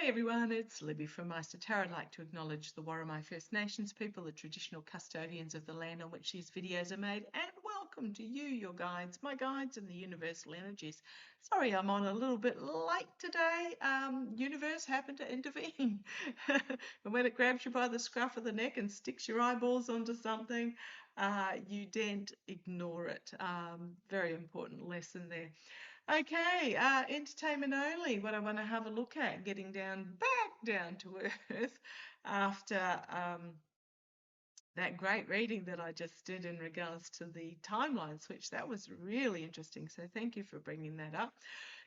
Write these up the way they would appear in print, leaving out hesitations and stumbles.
Hi everyone, it's Libby from maighstirtarot. I'd like to acknowledge the Worimi First Nations people, the traditional custodians of the land on which these videos are made, and welcome to you, your guides, my guides and the universal energies. Sorry I'm on a little bit late today. Universe happened to intervene. And when it grabs you by the scruff of the neck and sticks your eyeballs onto something, you daren't ignore it. Very important lesson there. Okay, entertainment only. What I want to have a look at, getting back down to earth after that great reading that I just did in regards to the timeline switch. That was really interesting. So thank you for bringing that up.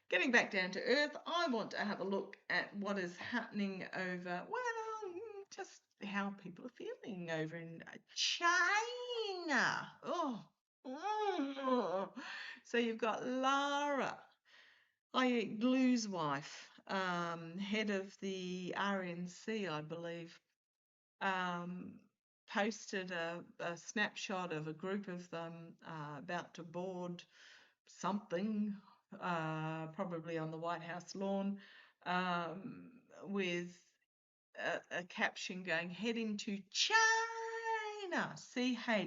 Getting back down to earth, I want to have a look at what is happening over, well, just how people are feeling over in China. Oh. So you've got Lara, i.e. Glue's wife, head of the RNC, I believe, posted a snapshot of a group of them about to board something, probably on the White House lawn, with a caption going, heading to China, Chyyyyyyyna.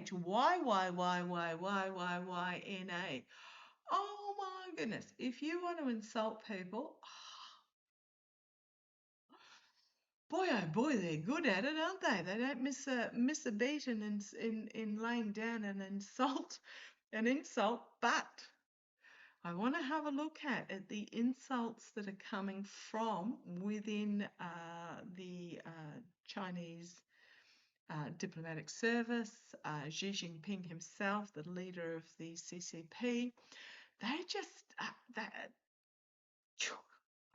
Oh my goodness, if you want to insult people, boy oh boy, they're good at it, aren't they? They don't miss a beat in laying down an insult, but I want to have a look at the insults that are coming from within the Chinese diplomatic service. Xi Jinping himself, the leader of the CCP, they just, I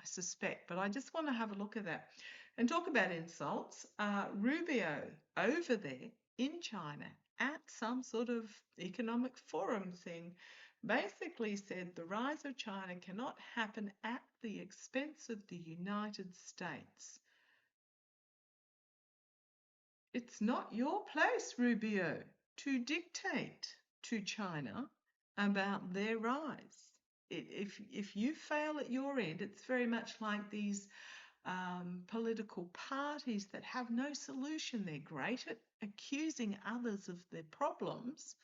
suspect, but I just want to have a look at that and talk about insults. Rubio over there in China at some sort of economic forum thing basically said the rise of China cannot happen at the expense of the United States. It's not your place, Rubio, to dictate to China about their rise. If you fail at your end, it's very much like these political parties that have no solution. They're great at accusing others of their problems,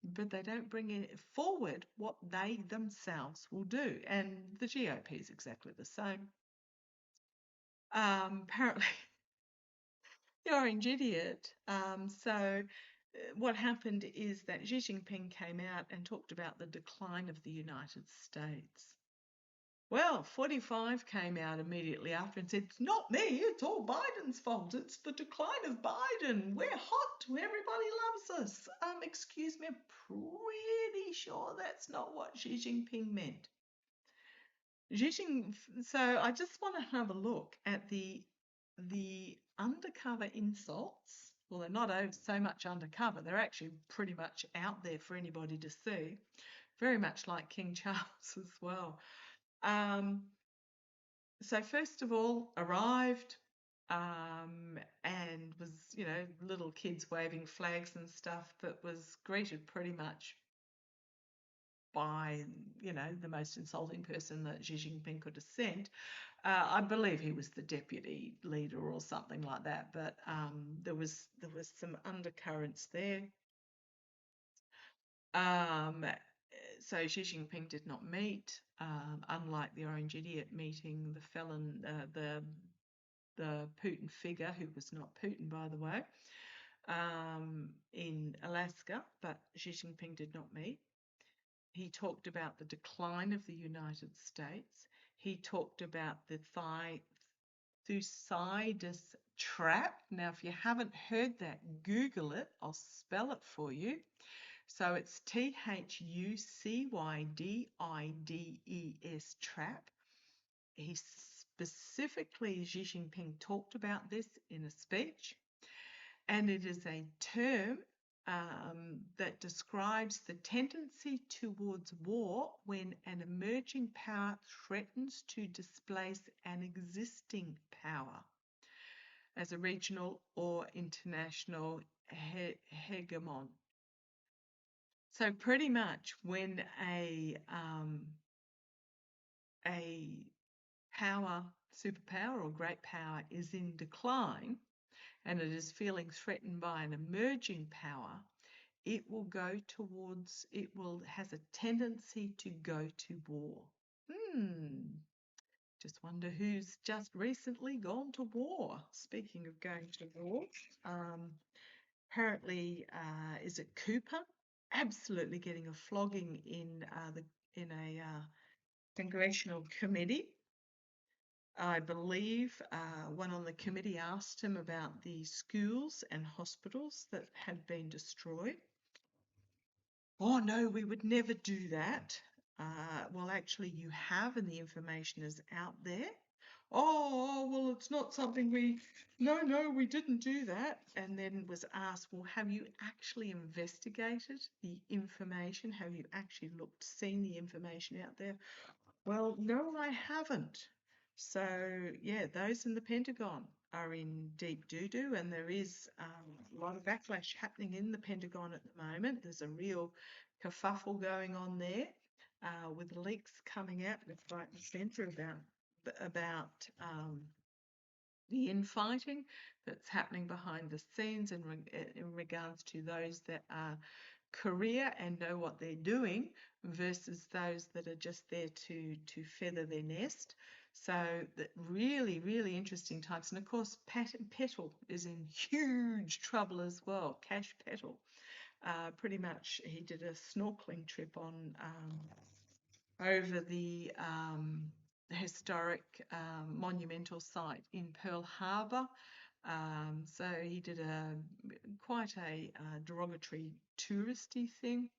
but they don't bring it forward what they themselves will do. And the GOP is exactly the same. Apparently, the orange idiot. What happened is that Xi Jinping came out and talked about the decline of the United States. Well, 45 came out immediately after and said, it's not me, it's all Biden's fault. It's the decline of Biden. We're hot. Everybody loves us. Excuse me, I'm pretty sure that's not what Xi Jinping meant. So I just want to have a look at the undercover insults. Well, they're not so much undercover. They're actually pretty much out there for anybody to see. Very much like King Charles as well. So first of all, arrived and was, little kids waving flags and stuff, but was greeted pretty much by, the most insulting person that Xi Jinping could have sent. I believe he was the deputy leader or something like that, but there was some undercurrents there. So Xi Jinping did not meet, unlike the orange idiot meeting the felon, the Putin figure, who was not Putin, by the way, in Alaska, but Xi Jinping did not meet. He talked about the decline of the United States. He talked about the Thucydides trap. Now, if you haven't heard that, Google it. I'll spell it for you. So it's Thucydides trap. He specifically, Xi Jinping talked about this in a speech, and it is a term that describes the tendency towards war when an emerging power threatens to displace an existing power as a regional or international hegemon. So pretty much when a power superpower or great power is in decline and it is feeling threatened by an emerging power, it will has a tendency to go to war. Just wonder who's just recently gone to war. Speaking of going to war, apparently, is it Cooper? Absolutely getting a flogging in a congressional committee. I believe one on the committee asked him about the schools and hospitals that had been destroyed. Oh no, we would never do that. Well, actually, you have, and the information is out there. Oh, well, it's not something no, we didn't do that. And then was asked, well, have you actually investigated the information? Have you actually seen the information out there? Well, no, I haven't. So, yeah, those in the Pentagon are in deep doo-doo, and there is a lot of backlash happening in the Pentagon at the moment. There's a real kerfuffle going on there with leaks coming out left, right, and centre about the infighting that's happening behind the scenes in regards to those that are career and know what they're doing versus those that are just there to feather their nest. So really, really interesting times. And of course, Petal is in huge trouble as well. Cash Petal. Pretty much he did a snorkeling trip on over the historic monumental site in Pearl Harbor. So he did quite a derogatory touristy thing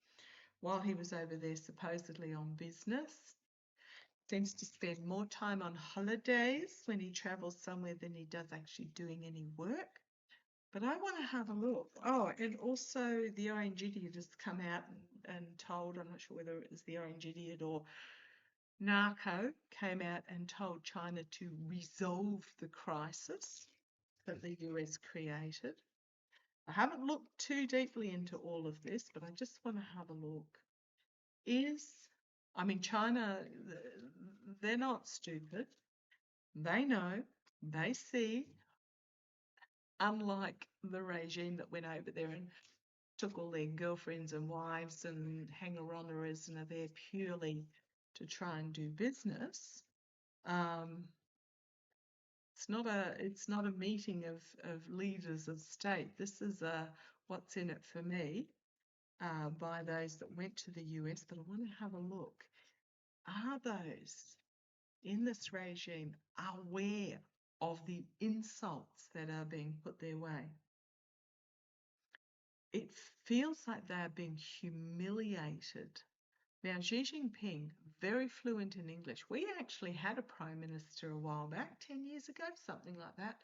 while he was over there supposedly on business. Seems to spend more time on holidays when he travels somewhere than he does actually doing any work. But I want to have a look. Oh, and also the Orange Idiot has come out and told, I'm not sure whether it was the Orange Idiot or Narco, came out and told China to resolve the crisis that the US created. I haven't looked too deeply into all of this, but I just want to have a look. China, they're not stupid. They know, they see, unlike the regime that went over there and took all their girlfriends and wives and hanger-oners and are there purely to try and do business. It's not a meeting of leaders of state. This is what's in it for me by those that went to the US. But I want to have a look. Are those in this regime aware of the insults that are being put their way? It feels like they are being humiliated. Now, Xi Jinping, very fluent in English. We actually had a Prime Minister a while back, 10 years ago, something like that,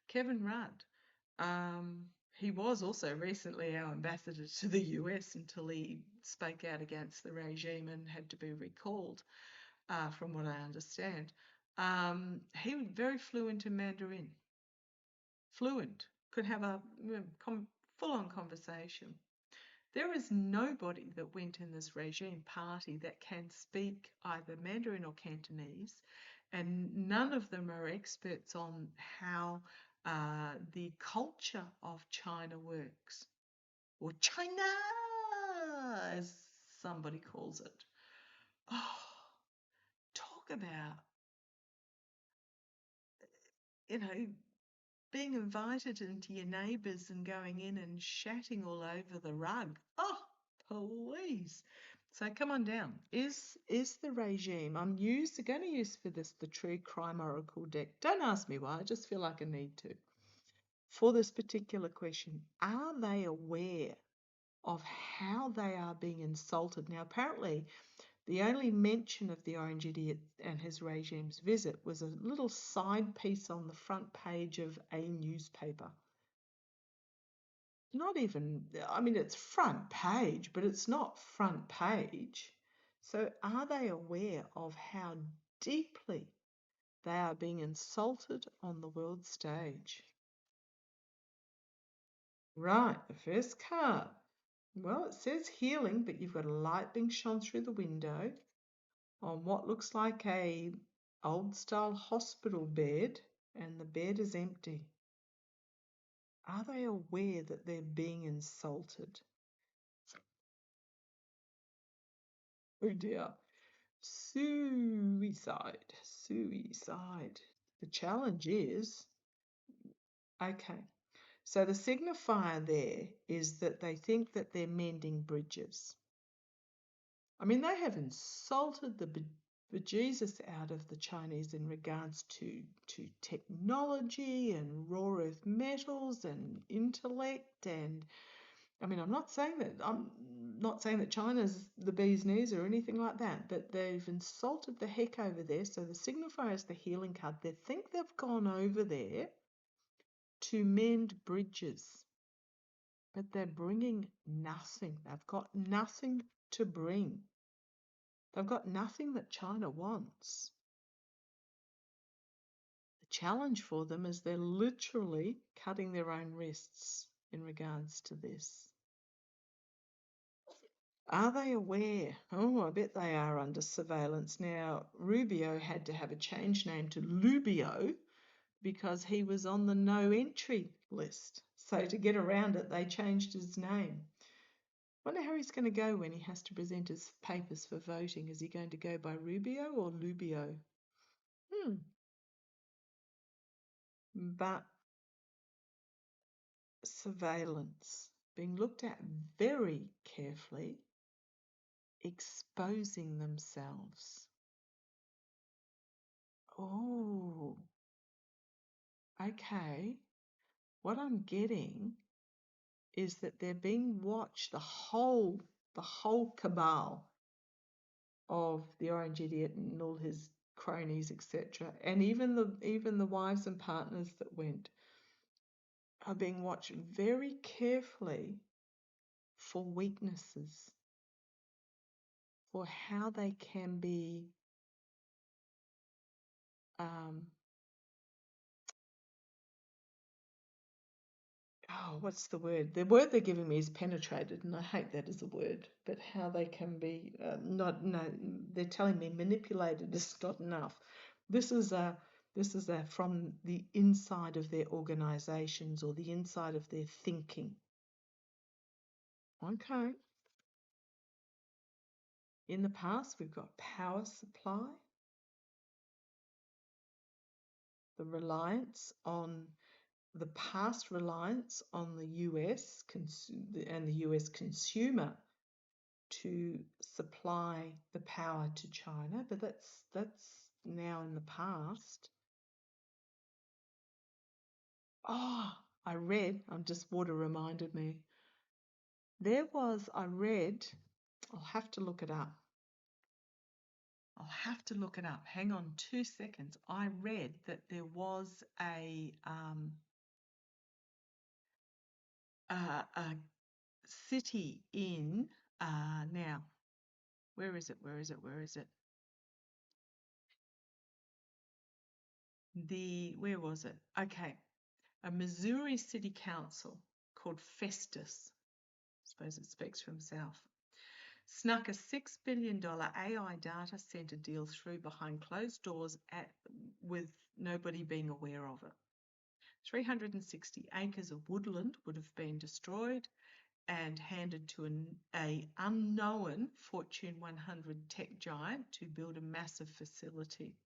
Kevin Rudd. He was also recently our ambassador to the US until he spoke out against the regime and had to be recalled, from what I understand. He was very fluent in Mandarin. Fluent. Could have a full-on conversation. There is nobody that went in this regime party that can speak either Mandarin or Cantonese, and none of them are experts on how the culture of China works, or China, as somebody calls it. Oh, talk about, being invited into your neighbours and going in and shatting all over the rug. Oh, please. So come on down. Is the regime, I'm going to use for this the True Crime Oracle deck. Don't ask me why, I just feel like I need to. For this particular question, are they aware of how they are being insulted? Now, apparently, the only mention of the Orange Idiot and his regime's visit was a little side piece on the front page of a newspaper. Not even, it's front page, but it's not front page. So are they aware of how deeply they are being insulted on the world stage? Right, the first card. Well, it says healing, but you've got a light being shone through the window on what looks like a old-style hospital bed, and the bed is empty. Are they aware that they're being insulted? Oh dear. Suicide. The challenge is, okay, so the signifier there is that they think that they're mending bridges. I mean, they have insulted the bejesus out of the Chinese in regards to technology and raw earth metals and intellect, and I mean, I'm not saying that China's the bee's knees or anything like that, but they've insulted the heck over there. So the signifier is the healing card. They think they've gone over there to mend bridges, but they're bringing nothing. They've got nothing to bring. They've got nothing that China wants. The challenge for them is they're literally cutting their own wrists in regards to this. Are they aware? Oh, I bet they are under surveillance. Now, Rubio had to have a change name to Lubio because he was on the no entry list. So to get around it, they changed his name. Wonder how he's going to go when he has to present his papers for voting. Is he going to go by Rubio or Lubio? But surveillance, being looked at very carefully, exposing themselves. Oh, okay. What I'm getting is that they're being watched, the whole cabal of the Orange Idiot and all his cronies, etc., and even the wives and partners that went are being watched very carefully for weaknesses, for how they can be what's the word? The word they're giving me is penetrated, and I hate that as a word. But how they can be they're telling me manipulated is not enough. This is from the inside of their organisations or the inside of their thinking. Okay. In the past, we've got power supply, the past reliance on the US and the US consumer to supply the power to China, but that's now in the past. Oh, water reminded me. I'll have to look it up. Hang on 2 seconds. I read that there was a city in now. Where is it? Where was it? Okay. A Missouri City Council called Festus, I suppose it speaks for himself, snuck a $6 billion AI data center deal through behind closed doors with nobody being aware of it. 360 acres of woodland would have been destroyed and handed to an unknown Fortune 100 tech giant to build a massive facility.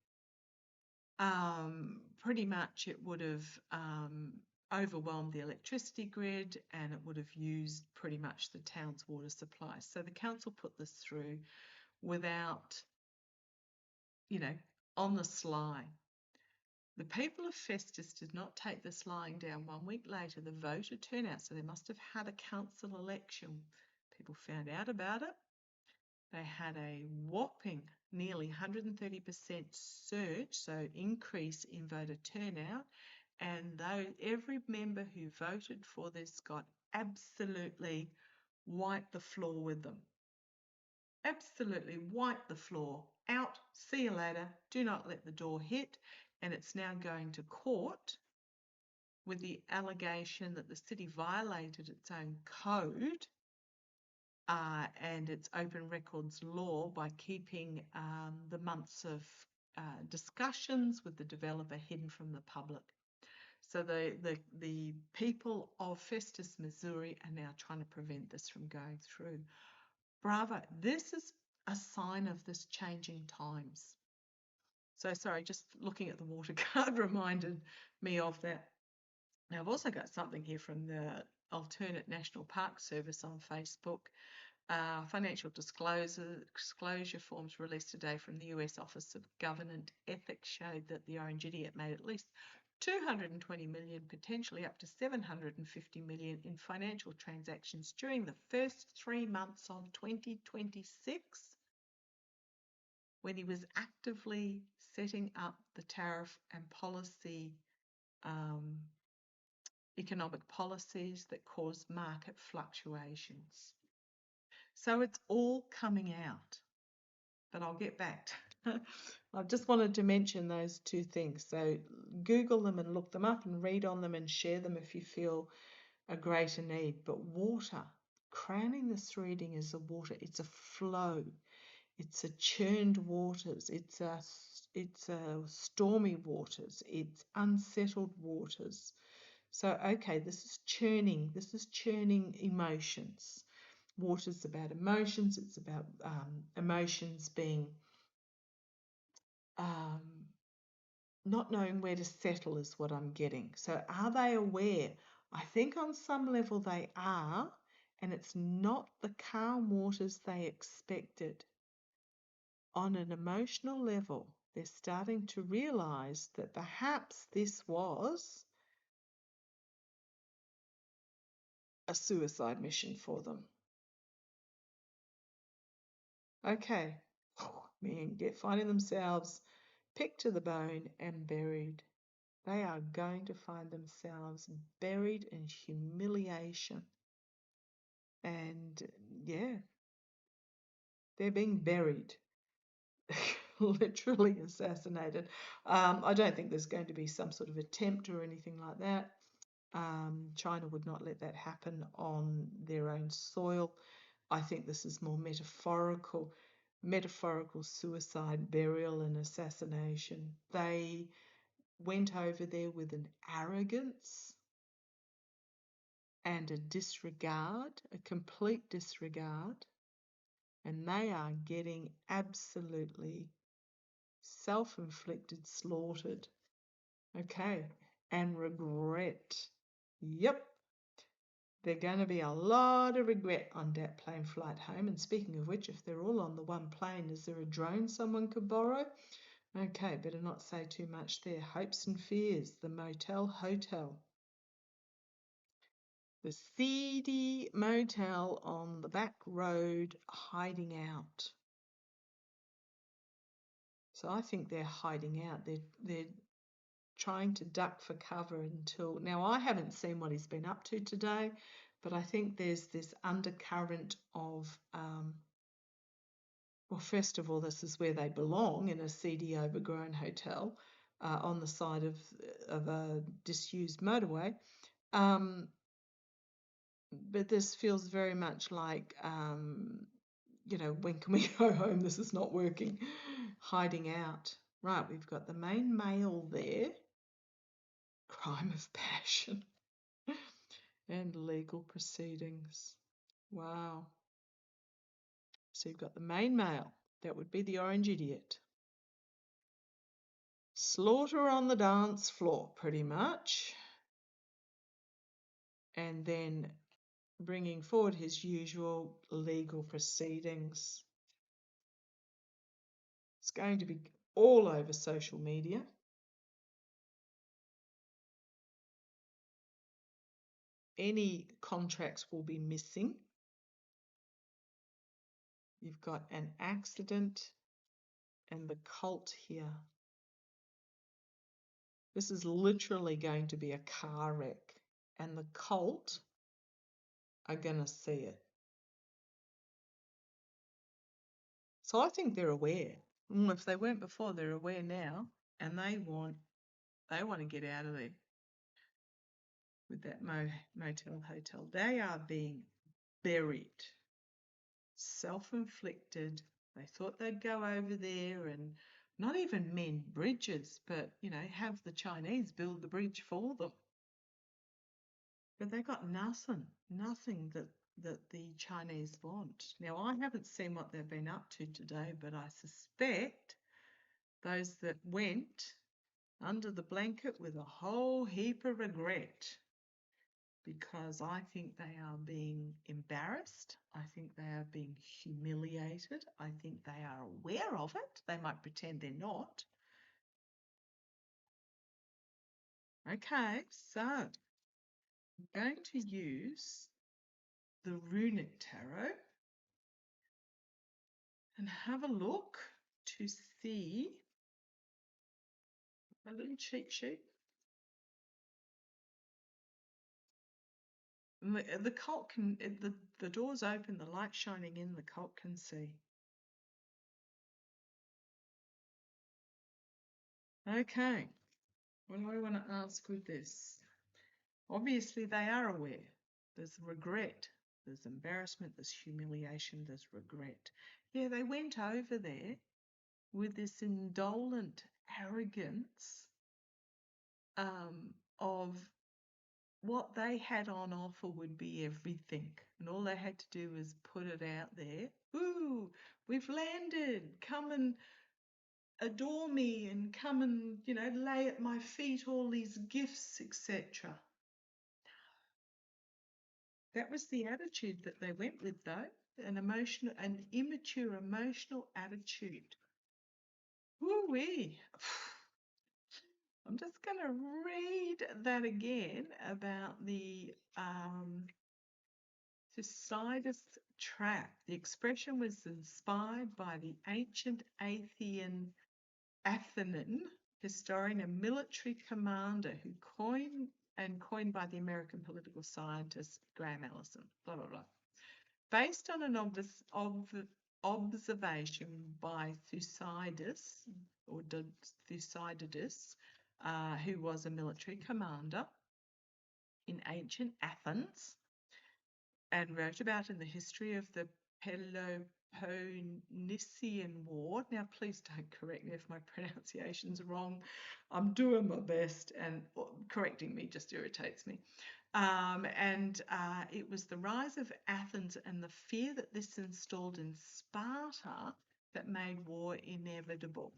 Pretty much it would have overwhelmed the electricity grid, and it would have used pretty much the town's water supply. So the council put this through without, on the sly. The people of Festus did not take this lying down. 1 week later, the voter turnout, so they must have had a council election. People found out about it. They had a whopping nearly 130% surge, so increase in voter turnout, and every member who voted for this got absolutely wiped the floor with them. Absolutely wiped the floor. Out, see you later, do not let the door hit, and it's now going to court with the allegation that the city violated its own code and its open records law by keeping the months of discussions with the developer hidden from the public. So the people of Festus, Missouri are now trying to prevent this from going through. Bravo. This is a sign of this changing times. So sorry, just looking at the water card reminded me of that. Now I've also got something here from the Alternate National Park Service on Facebook. Financial disclosure forms released today from the US Office of Government Ethics showed that the Orange Idiot made at least 220 million, potentially up to 750 million in financial transactions during the first 3 months of 2026, when he was actively setting up the tariff and policy, economic policies that cause market fluctuations. So it's all coming out, but I'll get back to I just wanted to mention those two things. So Google them and look them up and read on them and share them if you feel a greater need. But water, crowning this reading is a water. It's a flow. It's a churned waters. It's a stormy waters. It's unsettled waters. So, okay, this is churning. This is churning emotions. Water's about emotions. It's about emotions being not knowing where to settle is what I'm getting. So are they aware? I think on some level they are, and it's not the calm waters they expected. On an emotional level, they're starting to realise that perhaps this was a suicide mission for them. Okay, finding themselves picked to the bone and buried. They are going to find themselves buried in humiliation. And yeah, they're being buried, literally assassinated. I don't think there's going to be some sort of attempt or anything like that. China would not let that happen on their own soil. I think this is more metaphorical suicide, burial, and assassination. They went over there with an arrogance and a disregard, a complete disregard, and they are getting absolutely self-inflicted, slaughtered. Okay, and regret. Yep, there's going to be a lot of regret on that plane flight home. And speaking of which, if they're all on the one plane, is there a drone someone could borrow? Okay, better not say too much there. Hopes and fears, the motel hotel. The seedy motel on the back road, hiding out. So I think they're hiding out. They're trying to duck for cover until... Now, I haven't seen what he's been up to today, but I think there's this undercurrent of... well, first of all, this is where they belong, in a seedy, overgrown hotel on the side of a disused motorway. But this feels very much like, when can we go home? This is not working. Hiding out. Right, we've got the main male there. Crime of passion. And legal proceedings. Wow. So you've got the main male. That would be the Orange Idiot. Slaughter on the dance floor, pretty much. And then bringing forward his usual legal proceedings. It's going to be all over social media. Any contracts will be missing. You've got an accident and the cult here. This is literally going to be a car wreck, and the cult are going to see it. So I think they're aware. If they weren't before, they're aware now, and they want to get out of there with that motel hotel. They are being buried, self-inflicted. They thought they'd go over there and not even mend bridges, but, have the Chinese build the bridge for them. But they got nothing that the Chinese want. Now, I haven't seen what they've been up to today, but I suspect those that went under the blanket with a whole heap of regret, because I think they are being embarrassed. I think they are being humiliated. I think they are aware of it. They might pretend they're not. Okay, so I'm going to use the Runic Tarot and have a look to see a little cheat sheet. And the cult can, the door's open, the light's shining in, the cult can see. Okay, what do I want to ask with this? Obviously, they are aware. There's regret, there's embarrassment, there's humiliation, there's regret. Yeah, they went over there with this indolent arrogance of what they had on offer would be everything. And all they had to do was put it out there. Ooh, we've landed. Come and adore me and come and, lay at my feet all these gifts, etc. That was the attitude that they went with, though. An immature emotional attitude. Woo-wee. I'm just going to read that again about the Thucydides trap. The expression was inspired by the ancient Athenian historian and military commander who coined by the American political scientist Graham Allison, blah, blah, blah. Based on an observation by Thucydides, who was a military commander in ancient Athens and wrote about in the history of the Peloponnesian War. Now, please don't correct me if my pronunciation's wrong. I'm doing my best, and correcting me just irritates me. It was the rise of Athens and the fear that this installed in Sparta that made war inevitable.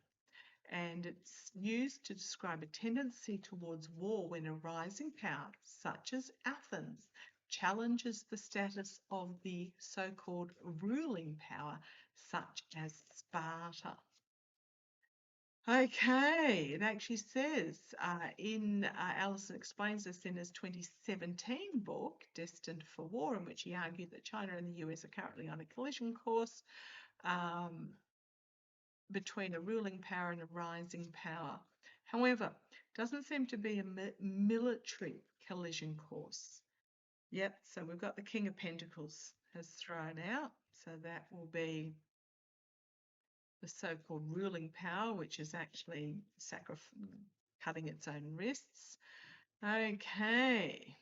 And it's used to describe a tendency towards war when a rising power, such as Athens, challenges the status of the so-called ruling power, such as Sparta. Okay, it actually says Allison explains this in his 2017 book, Destined for War, in which he argued that China and the US are currently on a collision course between a ruling power and a rising power. However, it doesn't seem to be a military collision course. Yep, so we've got the King of Pentacles has thrown out, so that will be the so-called ruling power, which is actually cutting its own wrists. Okay.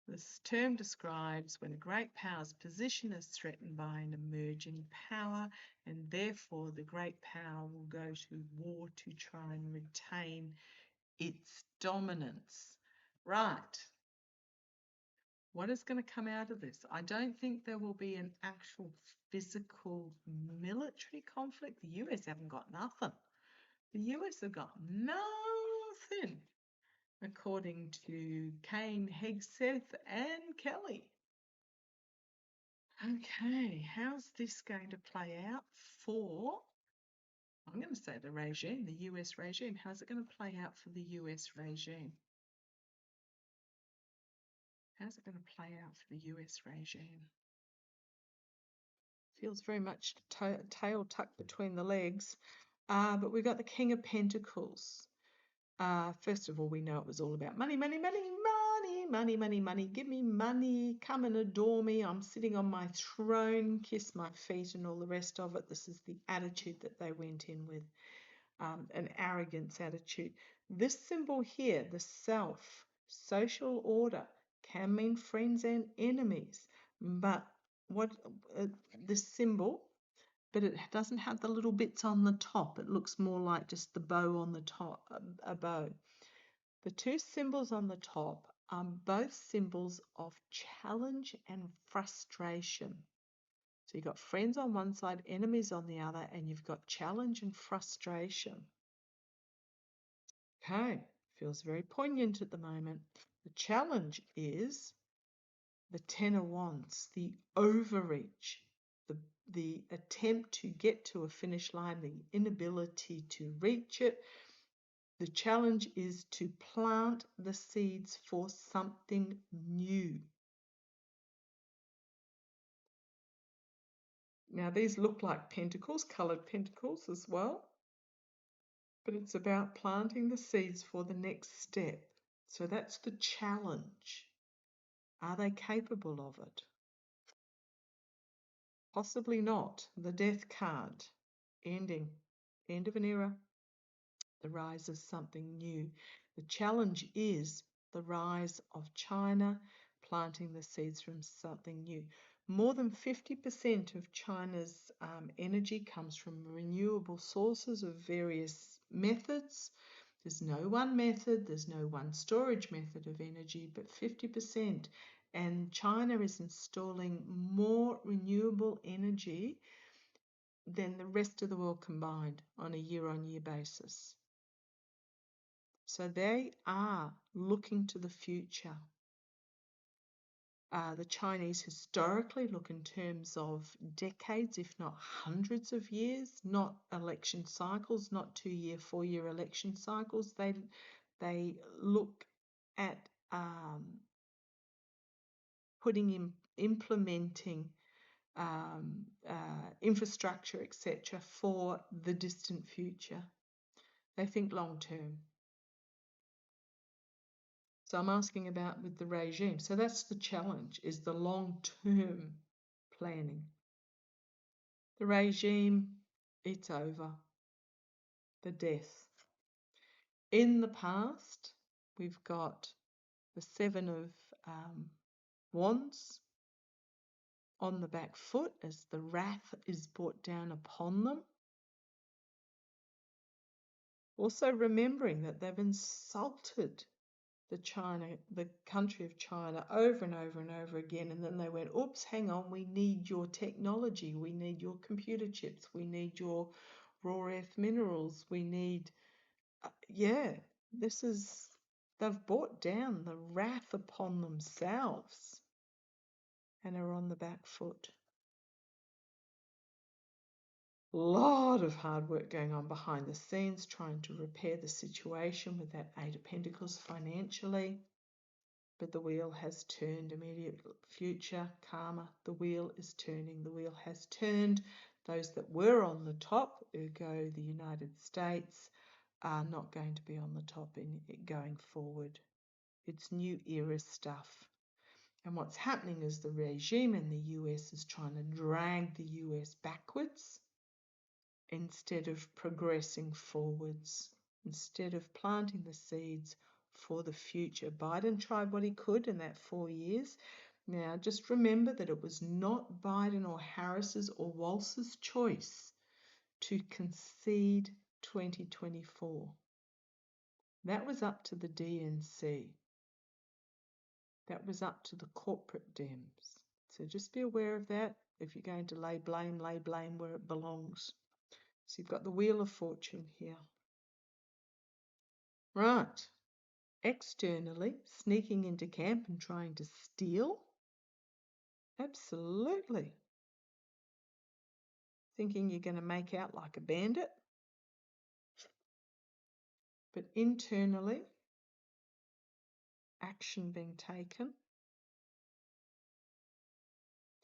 This term describes when a great power's position is threatened by an emerging power, and therefore the great power will go to war to try and retain its dominance. Right. What is going to come out of this? I don't think there will be an actual physical military conflict. The US haven't got nothing. The US have got nothing, according to Kane, Hegseth and Kelly. Okay, how's this going to play out for, I'm going to say the regime, the US regime. How's it going to play out for the US regime? How's it going to play out for the US regime? Feels very much tail tucked between the legs. But we've got the King of Pentacles. First of all, we know it was all about money, money, money, money, money, money, money. Give me money. Come and adore me. I'm sitting on my throne. Kiss my feet and all the rest of it. This is the attitude that they went in with, an arrogance attitude. This symbol here, the self, social order, can mean friends and enemies. But what this symbol but it doesn't have the little bits on the top. It looks more like just the bow on the top, a bow. The two symbols on the top are both symbols of challenge and frustration. So you've got friends on one side, enemies on the other, and you've got challenge and frustration. Okay, feels very poignant at the moment. The challenge is the Ten of Wands, the overreach, the attempt to get to a finish line, the inability to reach it. The challenge is to plant the seeds for something new. Now, these look like pentacles, coloured pentacles as well, but it's about planting the seeds for the next step. So that's the challenge. Are they capable of it? Possibly not. The Death card, ending, end of an era, the rise of something new. The challenge is the rise of China, planting the seeds from something new. More than 50% of China's energy comes from renewable sources of various methods. There's no one method, there's no one storage method of energy, but 50%. And China is installing more renewable energy than the rest of the world combined on a year-on-year basis. So they are looking to the future. The Chinese historically look in terms of decades, if not hundreds of years, not election cycles, not 2-year, 4-year election cycles. They look at implementing infrastructure, etc., for the distant future. They think long term. So I'm asking about with the regime. So that's the challenge, is the long-term planning. The regime, it's over. The death. In the past, we've got the Seven of Wands on the back foot as the wrath is brought down upon them. Also remembering that they've insulted the country of China over and over and over again, and then they went, oops, hang on, we need your technology, we need your computer chips, we need your rare earth minerals, we need, they've brought down the wrath upon themselves and are on the back foot. A lot of hard work going on behind the scenes, trying to repair the situation with that Eight of Pentacles financially. But the wheel has turned. Immediate future, karma, the wheel is turning. The wheel has turned. Those that were on the top, ergo the United States, are not going to be on the top going forward. It's new era stuff. And what's happening is the regime in the US is trying to drag the US backwards instead of progressing forwards, instead of planting the seeds for the future. Biden tried what he could in that 4 years. Now, just remember that it was not Biden or Harris's or Walz's choice to concede 2024. That was up to the DNC. That was up to the corporate Dems. So just be aware of that. If you're going to lay blame where it belongs. So you've got the Wheel of Fortune here. Right. Externally, sneaking into camp and trying to steal? Absolutely. Thinking you're going to make out like a bandit? But internally, action being taken,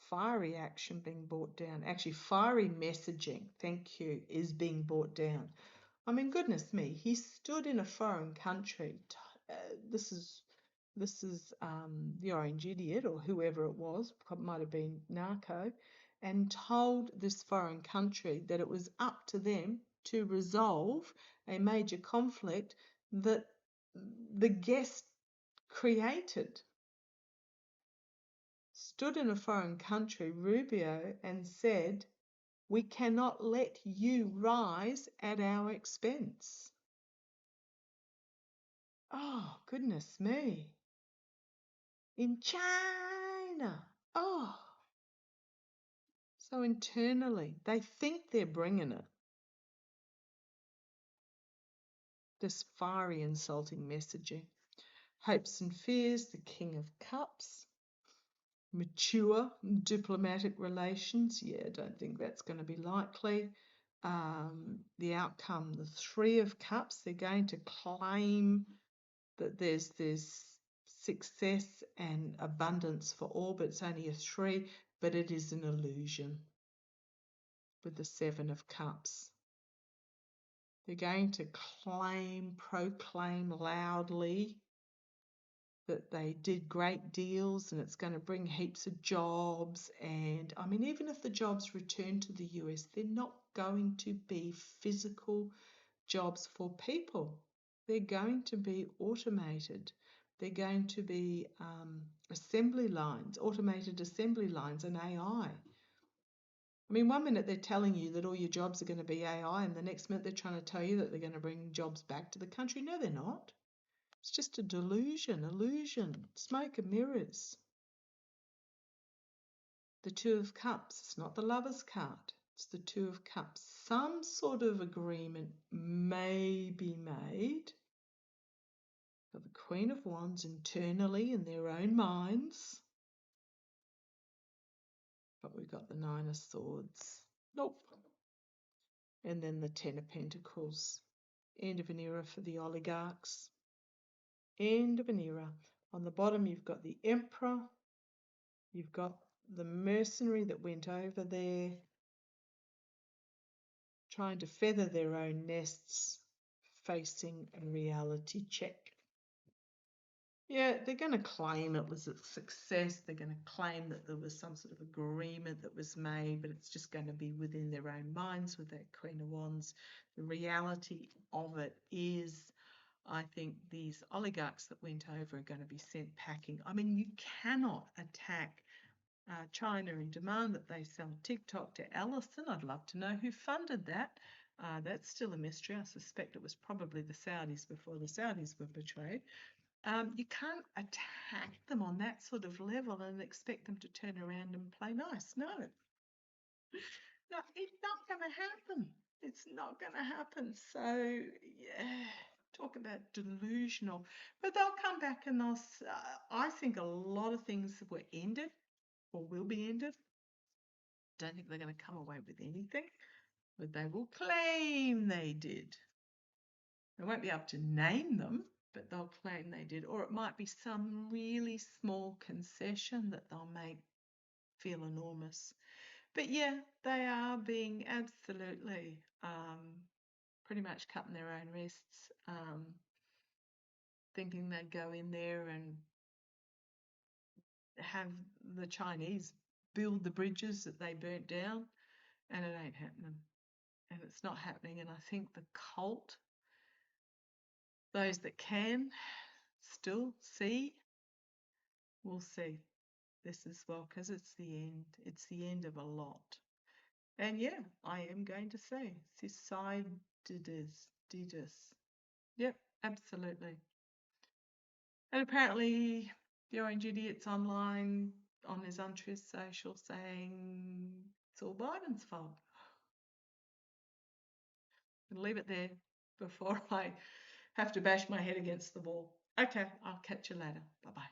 fiery action being brought down. Actually, fiery messaging, thank you, is being brought down. I mean, goodness me, he stood in a foreign country. This is the Orange Idiot or whoever it was, might have been Narco, and told this foreign country that it was up to them to resolve a major conflict that the guest created. Stood in a foreign country, Rubio, and said, We cannot let you rise at our expense. Oh, goodness me. In China. Oh. So internally, they think they're bringing it. This fiery, insulting messaging. Hopes and fears, the King of Cups. Mature diplomatic relations. Yeah, I don't think that's going to be likely. The outcome, the Three of Cups, they're going to claim that there's success and abundance for all, but it's only a 3, but it is an illusion with the Seven of Cups. They're going to proclaim loudly that they did great deals and it's going to bring heaps of jobs. And I mean, even if the jobs return to the US, they're not going to be physical jobs for people. They're going to be automated. They're going to be assembly lines, automated assembly lines and AI. I mean, one minute they're telling you that all your jobs are going to be AI and the next minute they're trying to tell you that they're going to bring jobs back to the country. No, they're not. It's just a delusion, illusion, smoke and mirrors. The Two of Cups, it's not the Lover's card, it's the Two of Cups. Some sort of agreement may be made. Got the Queen of Wands internally in their own minds. But we've got the Nine of Swords. Nope. And then the Ten of Pentacles. End of an era for the oligarchs. End of an era. On the bottom, you've got the Emperor. You've got the mercenary that went over there trying to feather their own nests, facing a reality check. Yeah, they're going to claim it was a success. They're going to claim that there was some sort of agreement that was made, but it's just going to be within their own minds with that Queen of Wands. The reality of it is, I think these oligarchs that went over are going to be sent packing. I mean, you cannot attack China and demand that they sell TikTok to Ellison. I'd love to know who funded that. That's still a mystery. I suspect it was probably the Saudis before the Saudis were betrayed. You can't attack them on that sort of level and expect them to turn around and play nice. No, it's not going to happen. It's not going to happen. So, yeah, talk about delusional. But they'll come back and I think a lot of things were ended or will be ended. Don't think they're going to come away with anything, but they will claim they did. They won't be able to name them, but they'll claim they did. Or it might be some really small concession that they'll make feel enormous. But yeah, they are being absolutely pretty much cutting their own wrists, thinking they'd go in there and have the Chinese build the bridges that they burnt down, and it ain't happening. And it's not happening. And I think the cult, those that can still see, will see this as well, because it's the end. It's the end of a lot. And yeah, I am going to say Chyyyyyyyna. Yep, absolutely. And apparently the Orange Idiot's online on his untruth social saying it's all Biden's fault. I'll leave it there before I have to bash my head against the wall. Okay, I'll catch you later. Bye-bye.